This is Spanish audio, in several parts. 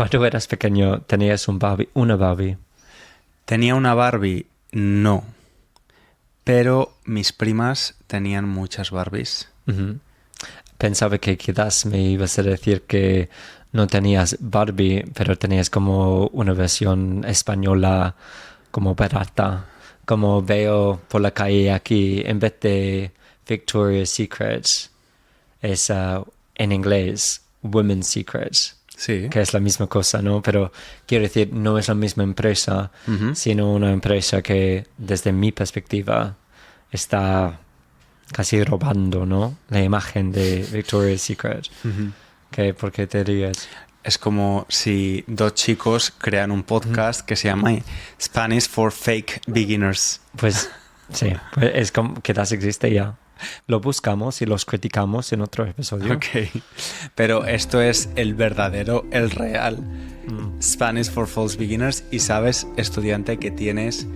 Cuando eras pequeño, ¿tenías una Barbie? ¿Tenía una Barbie? No. Pero mis primas tenían muchas Barbies. Ujú. Pensaba que quizás me ibas a decir que no tenías Barbie, pero tenías como una versión española como barata. Como veo por la calle aquí, en vez de Victoria's Secret, es en inglés Women's Secret, Sí. que es la misma cosa, ¿no? Pero quiero decir, no es la misma empresa, Ujú. sino una empresa que, desde mi perspectiva, está casi robando, ¿no? La imagen de Victoria's Secret. Ujú. ¿Por qué te ríes? Es como si dos chicos crean un podcast que se llama Spanish for Fake Beginners. Pues sí, pues es como quizás existe ya. Lo buscamos y los criticamos en otro episodio. Ok. Pero esto es el verdadero, el real Spanish for False Beginners. Y sabes, estudiante, que tienes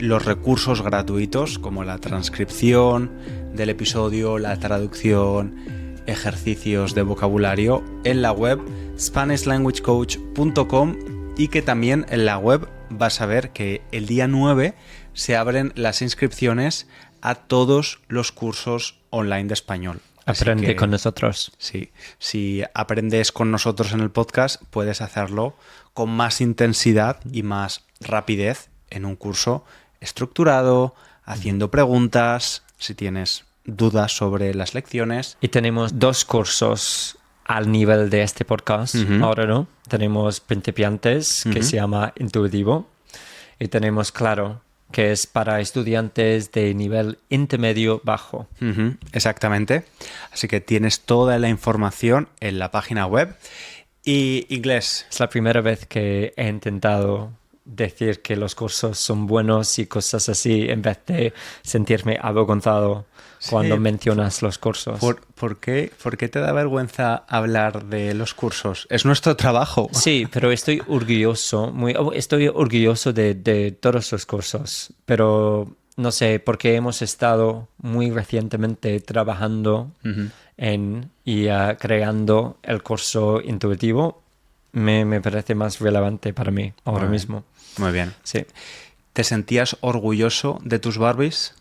los recursos gratuitos como la transcripción del episodio, la traducción, ejercicios de vocabulario en la web SpanishLanguageCoach.com, y que también en la web vas a ver que el día 9 se abren las inscripciones a todos los cursos online de español. Así Aprende que, con nosotros. sí, si aprendes con nosotros en el podcast, puedes hacerlo con más intensidad y más rapidez en un curso estructurado, haciendo preguntas, si tienes dudas sobre las lecciones. Y tenemos 2 cursos al nivel de este podcast. Ahora, ¿no? Tenemos principiantes, que se llama Intuitivo. Y tenemos Claro, que es para estudiantes de nivel intermedio bajo. Exactamente. Así que tienes toda la información en la página web. Y inglés. Es la primera vez que he intentado decir que los cursos son buenos y cosas así, en vez de sentirme avergonzado cuando mencionas los cursos. ¿Por qué te da vergüenza hablar de los cursos? Es nuestro trabajo. Sí, pero estoy orgulloso, estoy orgulloso de todos los cursos, pero no sé, porque hemos estado muy recientemente trabajando creando el curso intuitivo, me parece más relevante para mí ahora mismo. Muy bien. Sí. ¿Te sentías orgulloso de tus Barbies?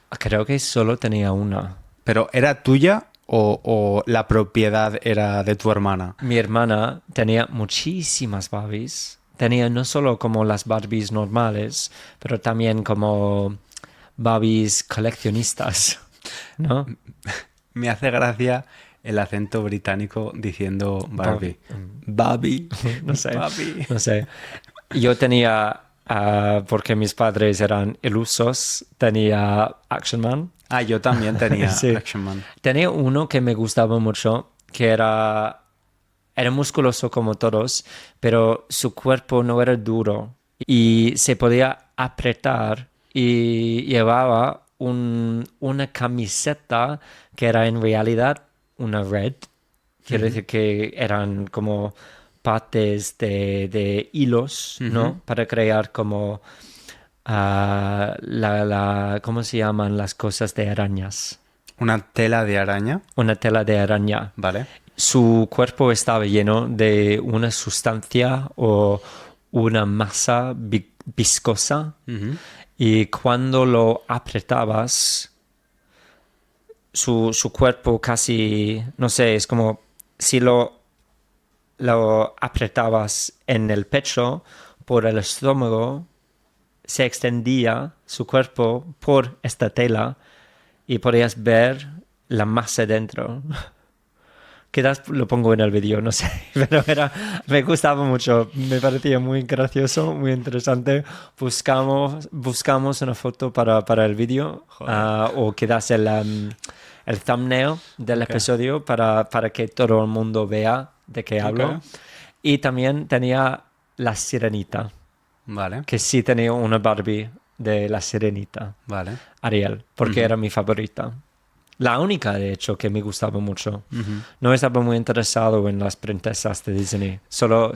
Creo que solo tenía una. ¿Pero era tuya o la propiedad era de tu hermana? Mi hermana tenía muchísimas Barbies. Tenía no solo como las Barbies normales, pero también como Barbies coleccionistas, ¿no? Me hace gracia el acento británico diciendo Barbie. Barbie. No sé. Barbie. No sé. Yo tenía, porque mis padres eran ilusos, tenía Action Man. Ah, yo también tenía Sí. Action Man. Tenía uno que me gustaba mucho, que era musculoso como todos, pero su cuerpo no era duro y se podía apretar, y llevaba una camiseta que era en realidad una red. Quiero decir que eran como partes de hilos, ¿no? Para crear como ¿cómo se llaman las cosas de arañas? Una tela de araña. Una tela de araña. Vale. Su cuerpo estaba lleno de una sustancia o una masa viscosa, y cuando lo apretabas, su cuerpo casi, no sé, es como si lo apretabas en el pecho, por el estómago, se extendía su cuerpo por esta tela y podías ver la masa dentro. Quizás lo pongo en el vídeo, no sé, pero me gustaba mucho, me parecía muy gracioso, muy interesante. Buscamos una foto para el vídeo, o quizás el thumbnail del episodio para que todo el mundo vea de qué hablo. Y también tenía la Sirenita, Vale. que sí tenía una Barbie de la Sirenita, Vale. Ariel, porque era mi favorita. La única, de hecho, que me gustaba mucho. No estaba muy interesado en las princesas de Disney. Solo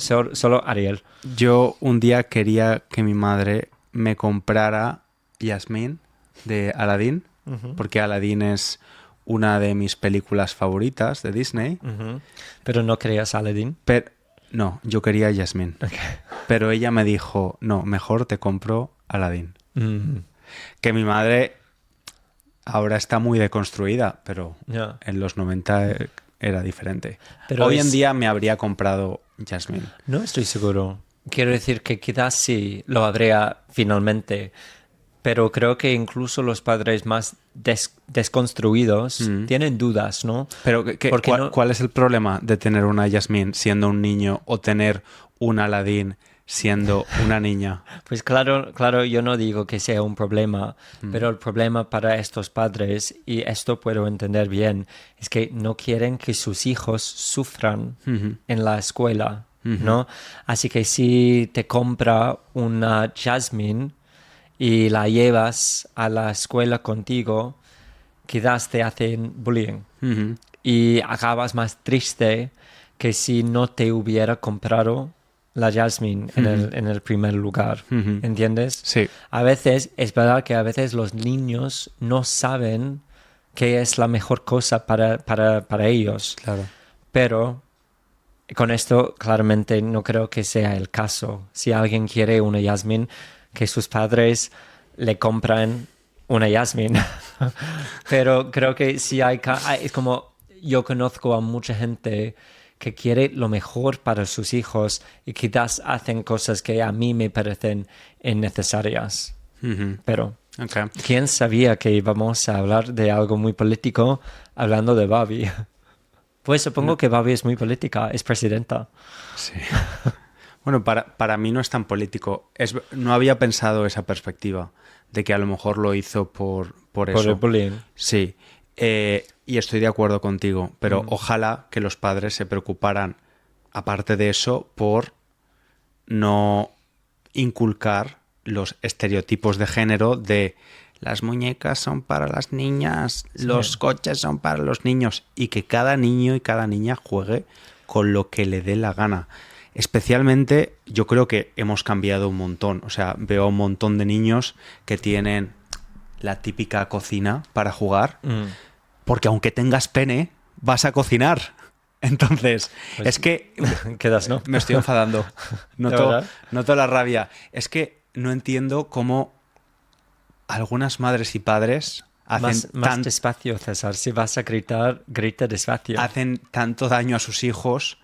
Ariel. Yo un día quería que mi madre me comprara Yasmín de Aladdin, porque Aladdin es una de mis películas favoritas de Disney. Pero no querías Aladdin. Pero No, yo quería Jasmine. Okay. Pero ella me dijo, no, mejor te compro Aladdin. Que mi madre ahora está muy deconstruida, pero Yeah. en los 90 era diferente. Pero Hoy en día me habría comprado Jasmine. No estoy seguro. Quiero decir que quizás sí lo habría finalmente, pero creo que incluso los padres más desconstruidos tienen dudas, ¿no? Pero Porque no- ¿cuál es el problema de tener una Jasmine siendo un niño o tener un Aladdin siendo una niña? Pues claro, yo no digo que sea un problema, pero el problema para estos padres, y esto puedo entender bien, es que no quieren que sus hijos sufran en la escuela, ¿no? Así que si te compra una Jasmine y la llevas a la escuela contigo, quizás te hacen bullying y acabas más triste que si no te hubiera comprado la Jasmine en el primer lugar, ¿entiendes? Sí. A veces, es verdad que a veces los niños no saben qué es la mejor cosa para ellos, Claro. pero con esto claramente no creo que sea el caso. Si alguien quiere una Jasmine, que sus padres le compran una Jasmine. Pero creo que sí es como yo conozco a mucha gente que quiere lo mejor para sus hijos y quizás hacen cosas que a mí me parecen innecesarias. Pero Okay. ¿quién sabía que íbamos a hablar de algo muy político hablando de Barbie? Pues supongo que Barbie es muy política, es presidenta. Sí. Bueno, para mí no es tan político. No había pensado esa perspectiva de que a lo mejor lo hizo por Por eso. el bullying. Sí. Y estoy de acuerdo contigo, pero ojalá que los padres se preocuparan, aparte de eso, por no inculcar los estereotipos de género de las muñecas son para las niñas, los coches son para los niños, y que cada niño y cada niña juegue con lo que le dé la gana. Especialmente, yo creo que hemos cambiado un montón. O sea, veo a un montón de niños que tienen la típica cocina para jugar, porque aunque tengas pene, vas a cocinar. Entonces, Pues, es que quedas, ¿no? me estoy enfadando. ¿De verdad? Noto la rabia. Es que no entiendo cómo algunas madres y padres Más despacio, César. Si vas a gritar, grita despacio. hacen tanto daño a sus hijos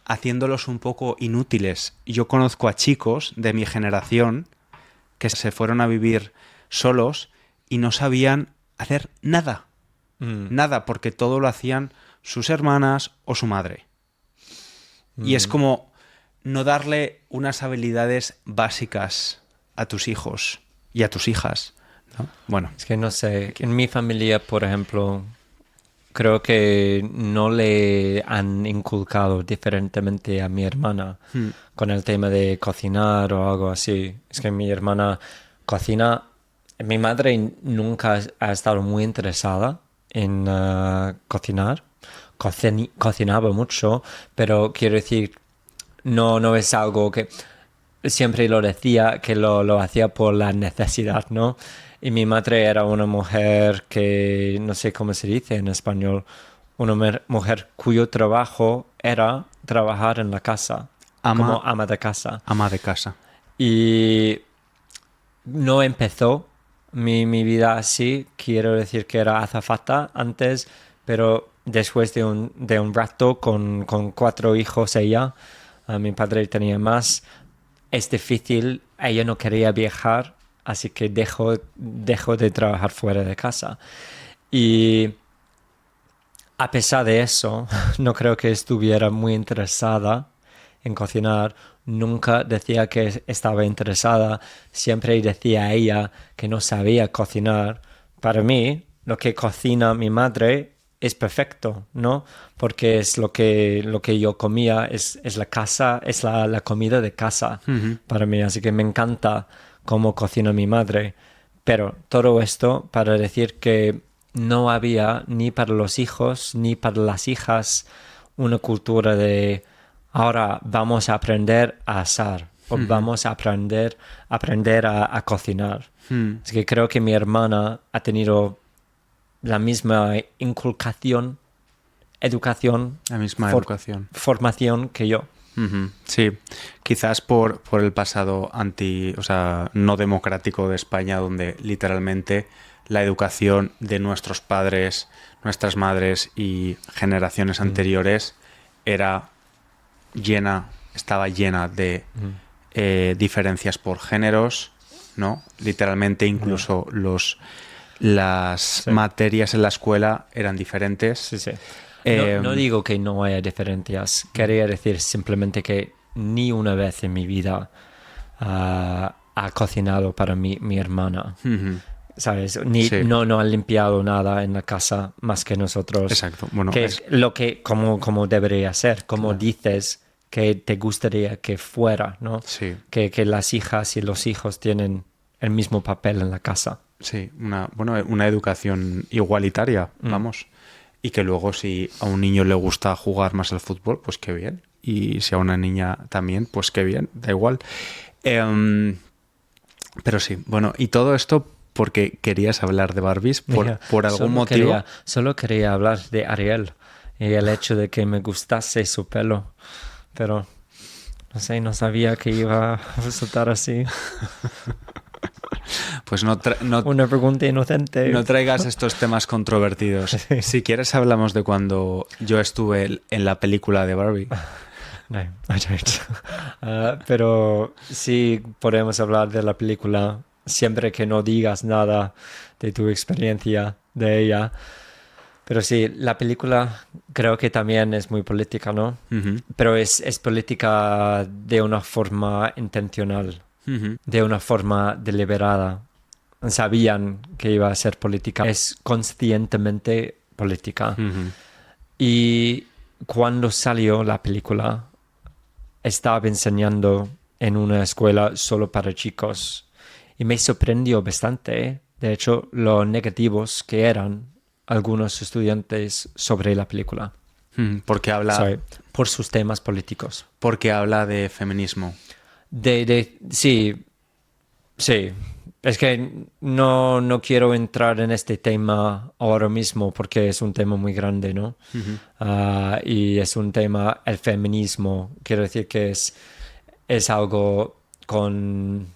haciéndolos un poco inútiles. Yo conozco a chicos de mi generación que se fueron a vivir solos y no sabían hacer nada. Nada, porque todo lo hacían sus hermanas o su madre. Y es como no darle unas habilidades básicas a tus hijos y a tus hijas, ¿no? Bueno, Es que no sé, en mi familia, por ejemplo, creo que no le han inculcado diferentemente a mi hermana con el tema de cocinar o algo así. Es que mi hermana cocina. Mi madre nunca ha estado muy interesada en cocinar. Cocinaba mucho, pero quiero decir, no es algo que siempre lo decía, que lo hacía por la necesidad, ¿no? Y mi madre era una mujer que, no sé cómo se dice en español, una mujer cuyo trabajo era trabajar en la casa, como ama de casa. ama de casa. Y no empezó mi vida así, quiero decir que era azafata antes, pero después de un rato con 4 hijos ella, mi padre tenía más, es difícil, ella no quería viajar, así que dejó de trabajar fuera de casa. Y a pesar de eso, no creo que estuviera muy interesada en cocinar. Nunca decía que estaba interesada. Siempre decía a ella que no sabía cocinar. Para mí, lo que cocina mi madre es perfecto, ¿no? Porque es lo que yo comía, es la casa, es la comida de casa para mí. Así que me encanta cómo cocina mi madre. Pero todo esto para decir que no había ni para los hijos ni para las hijas una cultura de ahora vamos a aprender a asar o vamos a aprender a cocinar. Así que creo que mi hermana ha tenido la misma educación, La misma educación. formación que yo. Ujú, sí, quizás por el pasado o sea, no democrático de España, donde literalmente la educación de nuestros padres, nuestras madres y generaciones anteriores era estaba llena de diferencias por géneros, ¿no? Literalmente incluso las Sí. materias en la escuela eran diferentes. Sí, sí. Eh, No digo que no haya diferencias. Quería decir simplemente que ni una vez en mi vida ha cocinado para mi hermana. ujú, ¿Sabes? sí, No ha limpiado nada en la casa más que nosotros. exacto. Bueno, Que es lo que, como debería ser, como claro. dices que te gustaría que fuera, ¿no? Sí, Que las hijas y los hijos tienen el mismo papel en la casa. sí, una educación igualitaria, vamos. Y que luego si a un niño le gusta jugar más al fútbol, pues qué bien. Y si a una niña también, pues qué bien, da igual. Em, pero sí, bueno, y todo esto porque querías hablar de Barbies Mira, por algún motivo. solo quería hablar de Ariel y el hecho de que me gustase su pelo, pero no sé, no sabía que iba a resultar así. Pues no, Una pregunta inocente. no traigas estos temas controvertidos. Si quieres hablamos de cuando yo estuve en la película de Barbie. No, I don't. Pero sí podemos hablar de la película siempre que no digas nada de tu experiencia de ella. Pero sí, la película creo que también es muy política, ¿no? Ujú, Pero es política de una forma intencional, ujú, de una forma deliberada. Sabían que iba a ser política. Es conscientemente política. ujú. Y cuando salió la película, estaba enseñando en una escuela solo para chicos y me sorprendió bastante, ¿eh? De hecho, lo negativos que eran algunos estudiantes sobre la película. Porque Sorry, por sus temas políticos. habla de feminismo. Sí, sí. Es que no quiero entrar en este tema ahora mismo porque es un tema muy grande, ¿no? Ujú, Y es un tema, el feminismo, quiero decir que es algo con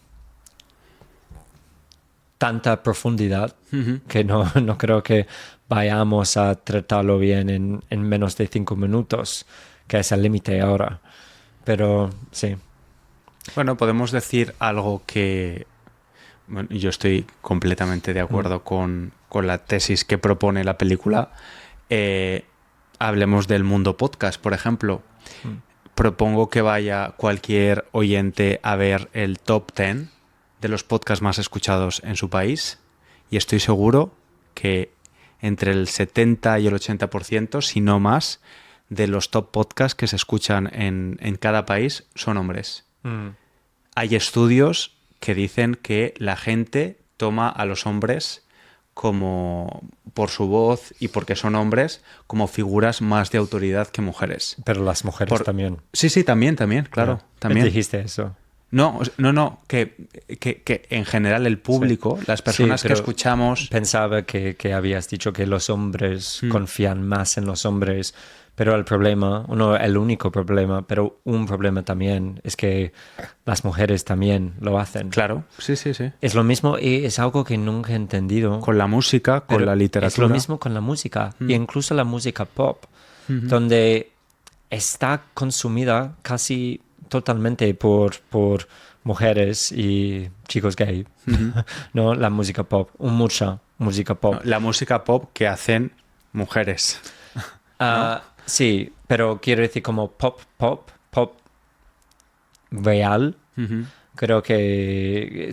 tanta profundidad ujú. que no creo que vayamos a tratarlo bien en menos de 5 minutos, que es el límite ahora. Pero sí. Bueno, podemos decir algo que bueno, yo estoy completamente de acuerdo con la tesis que propone la película. Eh, Hablemos del mundo podcast, por ejemplo. Mm. Propongo que vaya cualquier oyente a ver el top 10 de los podcasts más escuchados en su país y estoy seguro que entre el 70 y el 80%, si no más, de los top podcasts que se escuchan en cada país son hombres. Mm. Hay estudios que dicen que la gente toma a los hombres como por su voz y porque son hombres como figuras más de autoridad que mujeres. Pero las mujeres Por- también. Sí, sí, también, claro, Ya. también. Dijiste eso. No, que en general el Sí. público, las personas que pero escuchamos... pensaba que habías dicho que los hombres Mm, confían más en los hombres, pero el problema, no el único problema, pero un problema también es que las mujeres también lo hacen. claro, sí, sí, sí. Es lo mismo y es algo que nunca he entendido. Con la música, con Pero la es literatura. lo mismo con la música, e incluso la música pop, Ujú. donde está consumida casi totalmente por mujeres y chicos gay. ¿No? La música pop, mucha música pop. No, la música pop que hacen mujeres. Sí, pero quiero decir como pop real, Ujú, creo que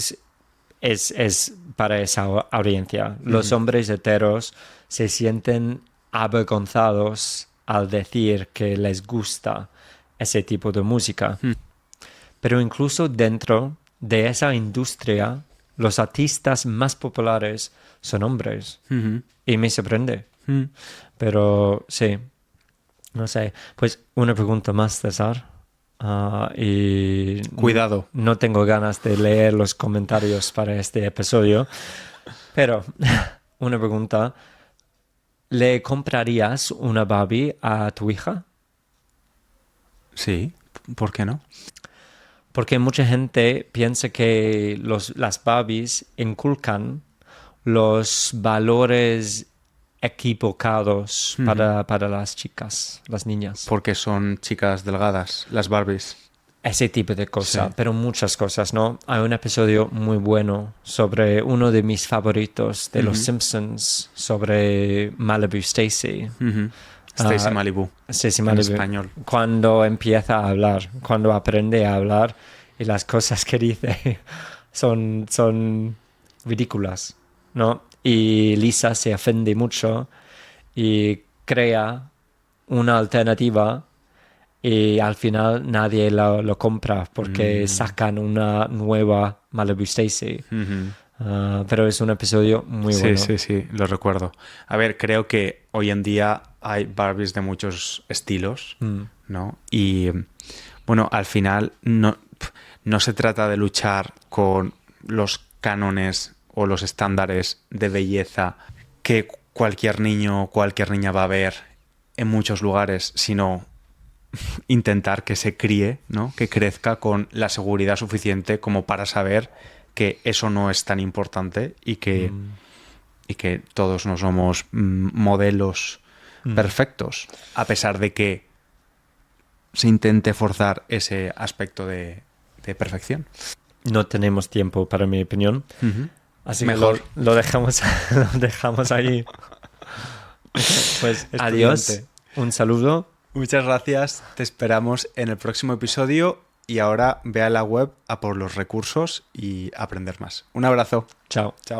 es para esa audiencia. Los hombres heteros se sienten avergonzados al decir que les gusta ese tipo de música. Mm. Pero incluso dentro de esa industria, los artistas más populares son hombres. ujú, Y me sorprende. mm. Pero sí, no sé. Pues una pregunta más, César. Y Cuidado. no tengo ganas de leer los comentarios para este episodio, pero una pregunta. ¿Le comprarías una Barbie a tu hija? Sí, ¿Por qué no? Porque mucha gente piensa que las Barbies inculcan los valores equivocados para las chicas, las niñas. Porque son chicas delgadas, las Barbies. Ese tipo de cosas, Sí. pero muchas cosas, ¿no? Hay un episodio muy bueno sobre uno de mis favoritos de Los Simpsons, sobre Malibu Stacy. Stacy Malibu. Stacy En Malibu. español. Cuando empieza a hablar, cuando aprende a hablar y las cosas que dice son ridículas, ¿no? Y Lisa se ofende mucho y crea una alternativa y al final nadie lo compra porque sacan una nueva Malibu Stacy. Pero es un episodio muy bueno. Sí, lo recuerdo. A ver, creo que hoy en día hay Barbies de muchos estilos, ¿no? Y bueno, al final no se trata de luchar con los cánones o los estándares de belleza que cualquier niño o cualquier niña va a ver en muchos lugares, sino intentar que se críe, ¿no? Que crezca con la seguridad suficiente como para saber que eso no es tan importante y que todos no somos modelos perfectos, a pesar de que se intente forzar ese aspecto de perfección. No tenemos tiempo para mi opinión. Así Mejor. que lo dejamos, lo dejamos ahí. Pues adiós, un saludo. Muchas gracias, te esperamos en el próximo episodio y ahora ve a la web a por los recursos y aprender más. Un abrazo. Chao. Chao.